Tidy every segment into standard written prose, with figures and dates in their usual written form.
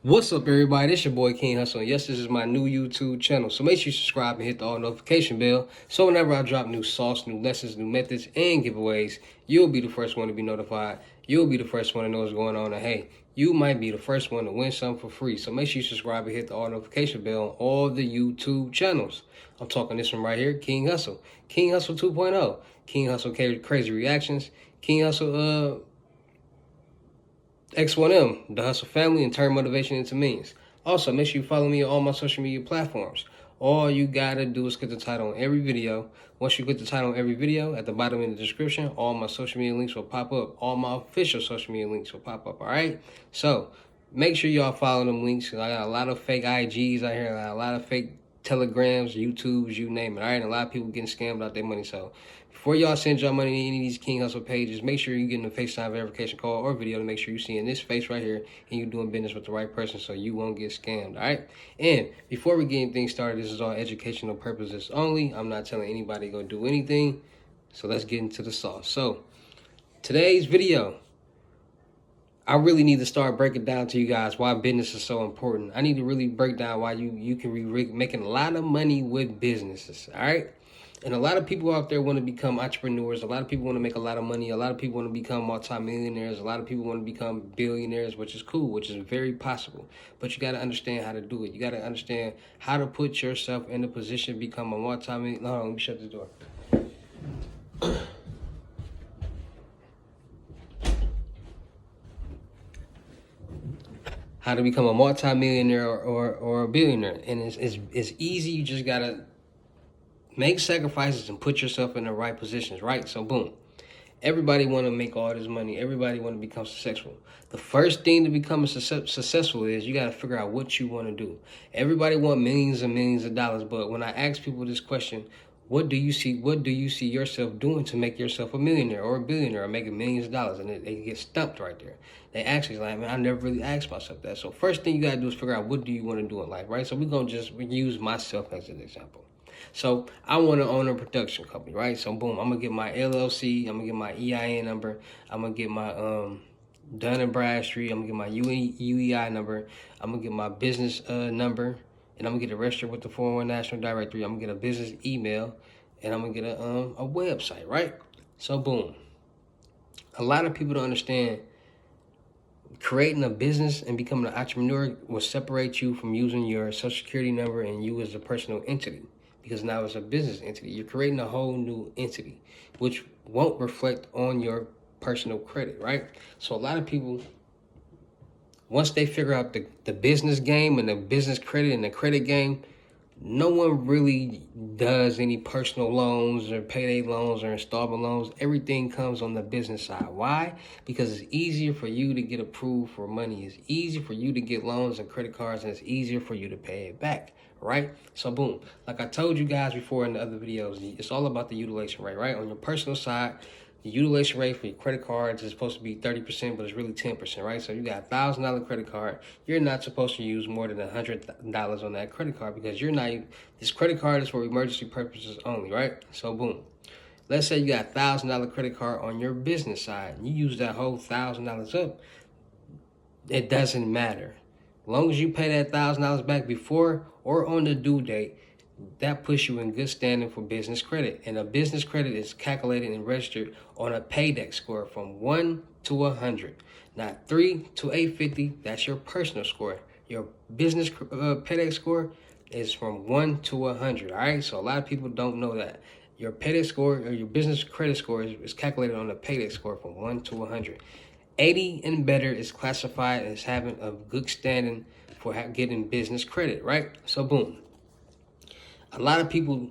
What's up, everybody? It's your boy King Hustle. And yes, this is my new YouTube channel. So make sure you subscribe and hit the all notification bell. So whenever I drop new sauce, new lessons, new methods, and giveaways, you'll be the first one to be notified. You'll be the first one to know what's going on. And hey, you might be the first one to win something for free. So make sure you subscribe and hit the all notification bell on all the YouTube channels. I'm talking this one right here, King Hustle. King Hustle 2.0. King Hustle Crazy Reactions. King Hustle X1M, the Hustle Family, and turn motivation into means. Also, make sure you follow me on all my social media platforms. All you gotta do is click the title on every video. Once you click the title on every video, at the bottom in the description, all my social media links will pop up. All my official social media links will pop up, all right? So, make sure y'all follow them links. I got a lot of fake IGs out here. I got a lot of fake Telegrams, YouTubes, you name it, all right? And a lot of people getting scammed out their money. So before y'all send y'all money to any of these King Hustle pages, make sure you're getting a FaceTime verification call or video to make sure you're seeing this face right here and you're doing business with the right person so you won't get scammed, all right? And before we get anything started, this is all educational purposes only. I'm not telling anybody to go do anything. So let's get into the sauce. So today's video, I really need to start breaking down to you guys why business is so important. I need to really break down why you can be making a lot of money with businesses, all right? And a lot of people out there want to become entrepreneurs. A lot of people want to make a lot of money. A lot of people want to become multimillionaires. A lot of people want to become billionaires, which is cool, which is very possible. But you got to understand how to do it. You got to understand how to put yourself in a position to become a multimillionaire. Hold on, let me shut the door. How to become a multimillionaire or a billionaire. And it's easy. You just got to make sacrifices and put yourself in the right positions, right? So boom. Everybody want to make all this money. Everybody want to become successful. The first thing to become successful is you got to figure out what you want to do. Everybody want millions and millions of dollars, but when I ask people this question, what do you see yourself doing to make yourself a millionaire or a billionaire or making millions of dollars? And they get stumped right there. They actually like, man, I never really asked myself that. So first thing you got to do is figure out what do you want to do in life, right? So we're going to just use myself as an example. So I want to own a production company, right? So boom, I'm gonna get my LLC, I'm gonna get my EIN number, I'm gonna get my Dun and Bradstreet, I'm gonna get my UEI number, I'm gonna get my business number, and I'm gonna get it registered with the 401 National Directory. I'm gonna get a business email, and I'm gonna get a website, right? So boom, a lot of people don't understand. Creating a business and becoming an entrepreneur will separate you from using your social security number and you as a personal entity, because now it's a business entity. You're creating a whole new entity, which won't reflect on your personal credit, right? So a lot of people, once they figure out the business game and the business credit and the credit game, no one really does any personal loans or payday loans or installment loans. Everything comes on the business side. Why? Because it's easier for you to get approved for money. It's easier for you to get loans and credit cards, and it's easier for you to pay it back, right? So boom, like I told you guys before in the other videos, it's all about the utilization rate, right? On your personal side, the utilization rate for your credit cards is supposed to be 30%, but it's really 10%, right? So you got a $1,000 credit card. You're not supposed to use more than $100 on that credit card because you're not, this credit card is for emergency purposes only, right? So boom. Let's say you got a $1,000 credit card on your business side. You use that whole $1,000 up. It doesn't matter. As long as you pay that $1,000 back before or on the due date, that puts you in good standing for business credit. And a business credit is calculated and registered on a paydex score from 1 to 100. Not 3 to 850, that's your personal score. Your business paydex score is from 1 to 100, all right? So a lot of people don't know that. Your paydex score or your business credit score is calculated on a paydex score from 1 to 100. 80 and better is classified as having a good standing for getting business credit, right? So boom. A lot of people,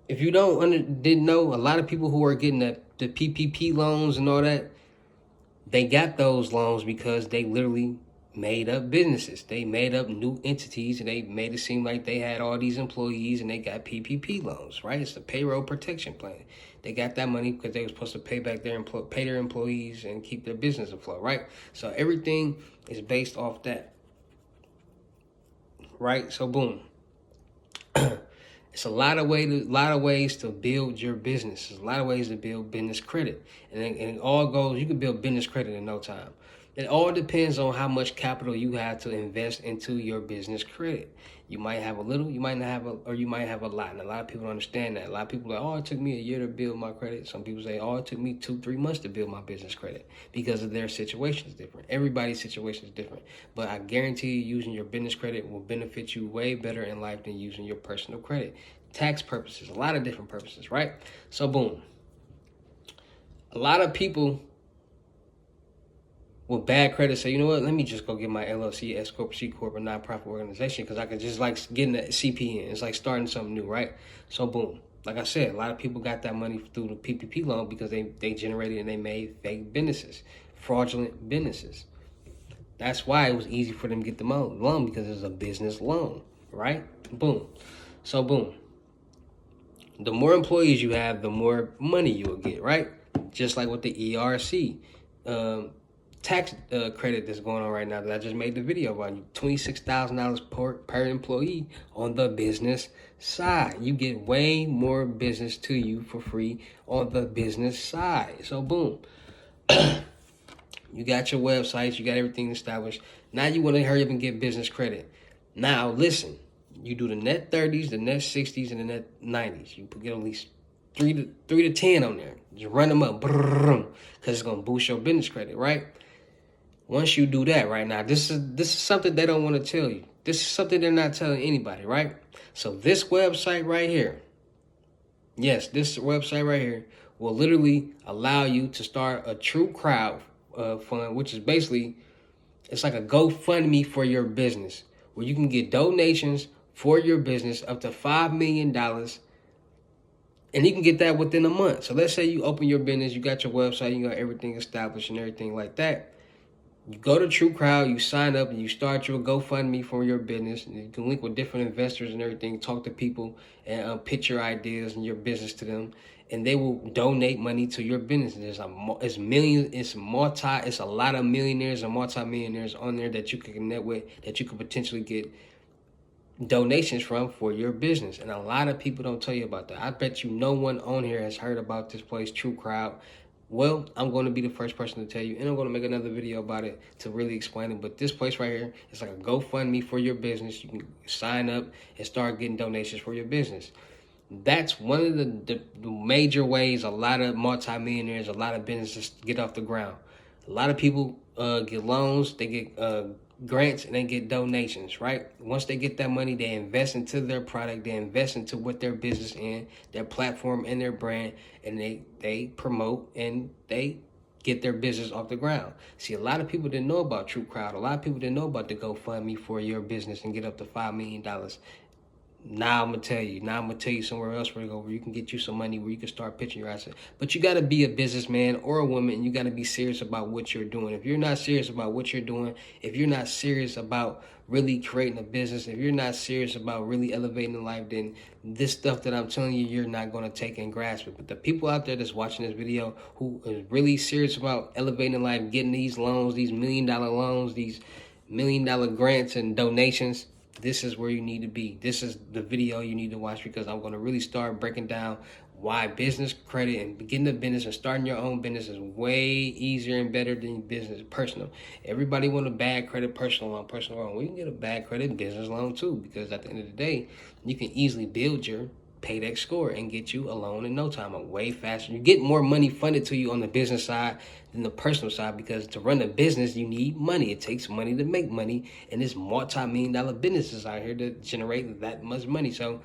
if you didn't know, a lot of people who are getting the PPP loans and all that, they got those loans because they literally made up businesses. They made up new entities and they made it seem like they had all these employees and they got PPP loans, right? It's the payroll protection plan. They got that money because they were supposed to pay back their employees and keep their business afloat, right? So everything is based off that, right? So boom. It's a lot of ways to build your business. There's a lot of ways to build business credit. And it all goes, you can build business credit in no time. It all depends on how much capital you have to invest into your business credit. You might have a little, you might not have a, or you might have a lot. And a lot of people don't understand that. A lot of people are like, oh, it took me a year to build my credit. Some people say, oh, it took me 2-3 months to build my business credit, because of their situation is different. Everybody's situation is different. But I guarantee you, using your business credit will benefit you way better in life than using your personal credit. Tax purposes, a lot of different purposes, right? So boom. A lot of people with bad credit say, you know what, let me just go get my LLC, S Corp, C Corp, a nonprofit organization, because I could just like getting a CPN. It's like starting something new, right? So boom. Like I said, a lot of people got that money through the PPP loan because they generated and they made fake businesses, fraudulent businesses. That's why it was easy for them to get the loan, because it was a business loan, right? Boom. So boom. The more employees you have, the more money you will get, right? Just like with the ERC. Tax credit that's going on right now that I just made the video about, $26,000 per employee on the business side. You get way more business to you for free on the business side. So boom, you got your websites, you got everything established. Now you want to hurry up and get business credit. Now listen, you do the net 30s, the net 60s, and the net 90s. You get at least 3 to 10 on there. Just run them up, because it's gonna boost your business credit, right? Once you do that, right now, this is something they don't want to tell you. This is something they're not telling anybody, right? So this website right here, yes, this website right here will literally allow you to start a true crowd fund, which is basically, it's like a GoFundMe for your business, where you can get donations for your business up to $5 million. And you can get that within a month. So let's say you open your business, you got your website, you got everything established and everything like that. You go to True Crowd, you sign up, and you start your GoFundMe for your business. And you can link with different investors and everything, talk to people, and pitch your ideas and your business to them. And they will donate money to your business. It's millions, it's a lot of millionaires and multi-millionaires on there that you can connect with, that you could potentially get donations from for your business. And a lot of people don't tell you about that. I bet you no one on here has heard about this place, True Crowd. Well, I'm going to be the first person to tell you, and I'm going to make another video about it to really explain it. But this place right here is like a GoFundMe for your business. You can sign up and start getting donations for your business. That's one of the major ways a lot of multimillionaires, a lot of businesses get off the ground. A lot of people get loans, they get grants, and they get donations, right? Once they get that money, they invest into their product, they invest into what their business in, their platform and their brand, and they promote and they get their business off the ground. See, a lot of people didn't know about True Crowd. A lot of people didn't know about the GoFundMe for your business and get up to $5 million. Now I'm gonna tell you somewhere else where you can get you some money where you can start pitching your asset. But you gotta be a businessman or a woman, and you gotta be serious about what you're doing. If you're not serious about what you're doing, if you're not serious about really creating a business, if you're not serious about really elevating life, then this stuff that I'm telling you, you're not gonna take and grasp it. But the people out there that's watching this video who is really serious about elevating life, getting these loans, these $1 million loans, these $1 million grants and donations, this is where you need to be. This is the video you need to watch, because I'm going to really start breaking down why business credit and getting a business and starting your own business is way easier and better than business personal. Everybody want a bad credit personal loan. We can get a bad credit business loan too, because at the end of the day, you can easily build your Paydex score and get you a loan in no time, way faster. You get more money funded to you on the business side than the personal side, because to run a business, you need money. It takes money to make money, and there's multi-million-dollar businesses out here that generate that much money. So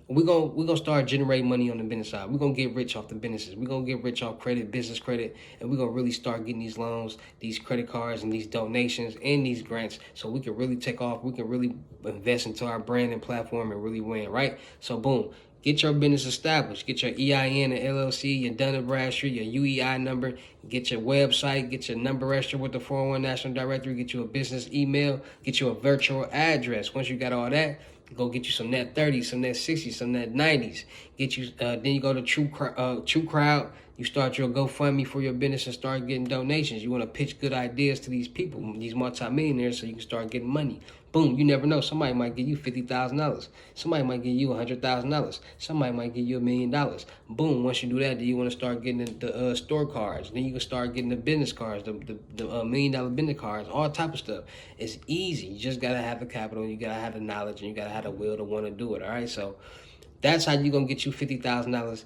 we're gonna start generating money on the business side. We're gonna get rich off the businesses. We're gonna get rich off credit, business credit, and we're gonna really start getting these loans, these credit cards, and these donations and these grants, so we can really take off. We can really invest into our brand and platform and really win, right? So boom. Get your business established. Get your EIN and LLC, your Dun & Bradstreet, your UEI number. Get your website. Get your number registered with the 401 National Directory. Get you a business email. Get you a virtual address. Once you got all that, Go get you some net 30s, some net 60s, some net 90s. Get you. Then you go to True Crowd. You start your GoFundMe for your business and start getting donations. You want to pitch good ideas to these people, these multimillionaires, so you can start getting money. Boom, you never know. Somebody might give you $50,000. Somebody might give you $100,000. Somebody might give you $1 million. Boom, once you do that, then you want to start getting the store cards. Then you can start getting the business cards, the $1 million business cards, all type of stuff. It's easy. You just got to have the capital. You got to have the knowledge, and you got to have the will to want to do it, all right? So that's how you're going to get you $50,000.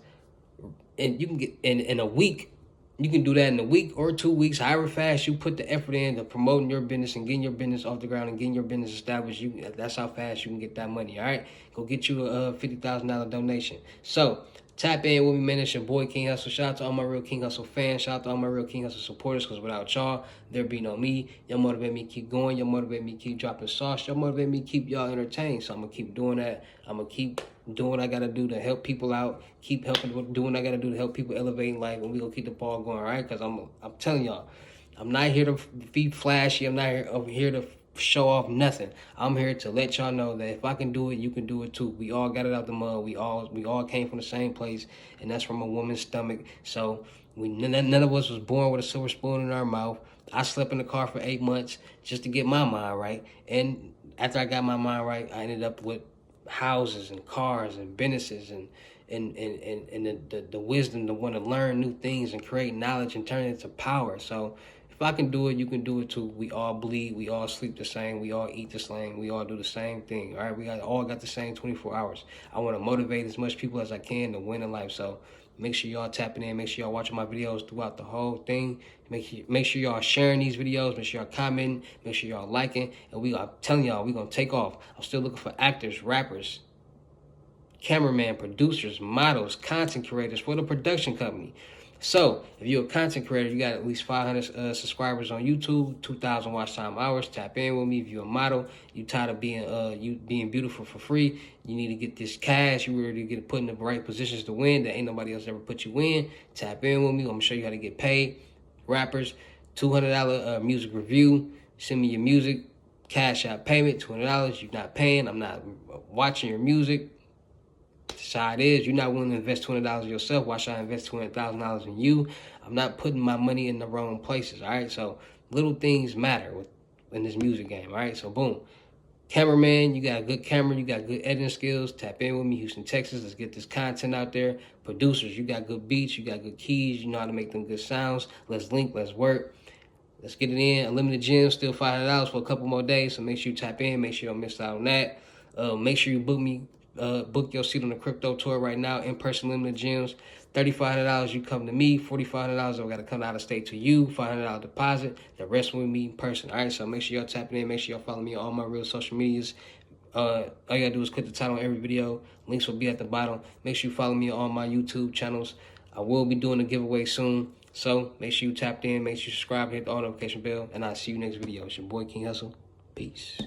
And you can get in a week. You can do that in a week or 2 weeks, however fast you put the effort into promoting your business and getting your business off the ground and getting your business established. That's how fast you can get that money, all right? Go get you a $50,000 donation. So tap in with me, man. It's your boy, King Hustle. Shout out to all my real King Hustle fans. Shout out to all my real King Hustle supporters, because without y'all, there'd be no me. Y'all motivate me to keep going. Y'all motivate me to keep dropping sauce. Y'all motivate me to keep y'all entertained. So I'm going to keep doing that. I'm going to keep doing what I got to do to help people out. Keep doing what I got to do to help people elevate in life. And we going to keep the ball going, all right? Because I'm telling y'all, I'm not here to be flashy. I'm not here to show off nothing. I'm here to let y'all know that if I can do it, you can do it too. We all got it out the mud. We all came from the same place, and that's from a woman's stomach. So none of us was born with a silver spoon in our mouth. I slept in the car for 8 months just to get my mind right, and after I got my mind right, I ended up with houses and cars and businesses and the wisdom to want to learn new things and create knowledge and turn it into power. So if I can do it, you can do it too. We all bleed. We all sleep the same. We all eat the same. We all do the same thing. All right, we all got the same 24 hours. I want to motivate as much people as I can to win in life. So make sure y'all tapping in. Make sure y'all watching my videos throughout the whole thing. Make sure y'all sharing these videos. Make sure y'all commenting. Make sure y'all liking. And I'm telling y'all, we're going to take off. I'm still looking for actors, rappers, cameraman, producers, models, content creators for the production company. So if you're a content creator, you got at least 500 subscribers on YouTube, 2,000 watch time hours. Tap in with me. If you're a model, you tired of being beautiful for free, you need to get this cash. You ready to get put in the right positions to win that ain't nobody else ever put you in. Tap in with me. I'm gonna show you how to get paid. Rappers, $200 music review. Send me your music, cash out payment, $200. You're not paying. I'm not watching your music. That's how it is. You're not willing to invest $200 yourself. Why should I invest $200,000 in you? I'm not putting my money in the wrong places, all right? So little things matter in this music game, all right? So boom. Cameraman, you got a good camera. You got good editing skills. Tap in with me, Houston, Texas. Let's get this content out there. Producers, you got good beats. You got good keys. You know how to make them good sounds. Let's link. Let's work. Let's get it in. Unlimited gems, still $500 for a couple more days. So make sure you tap in. Make sure you don't miss out on that. Make sure you book your seat on the crypto tour right now. In-person limited gems. $3,500 you come to me. $4,500 I got to come out of state to you. $500 deposit. The rest with me in person. All right, so make sure y'all tapping in. Make sure y'all follow me on all my real social medias. All you gotta do is click the title on every video. Links will be at the bottom. Make sure you follow me on my YouTube channels. I will be doing a giveaway soon. So make sure you tapped in. Make sure you subscribe, hit the notification bell, and I'll see you next video. It's your boy King Hustle. Peace.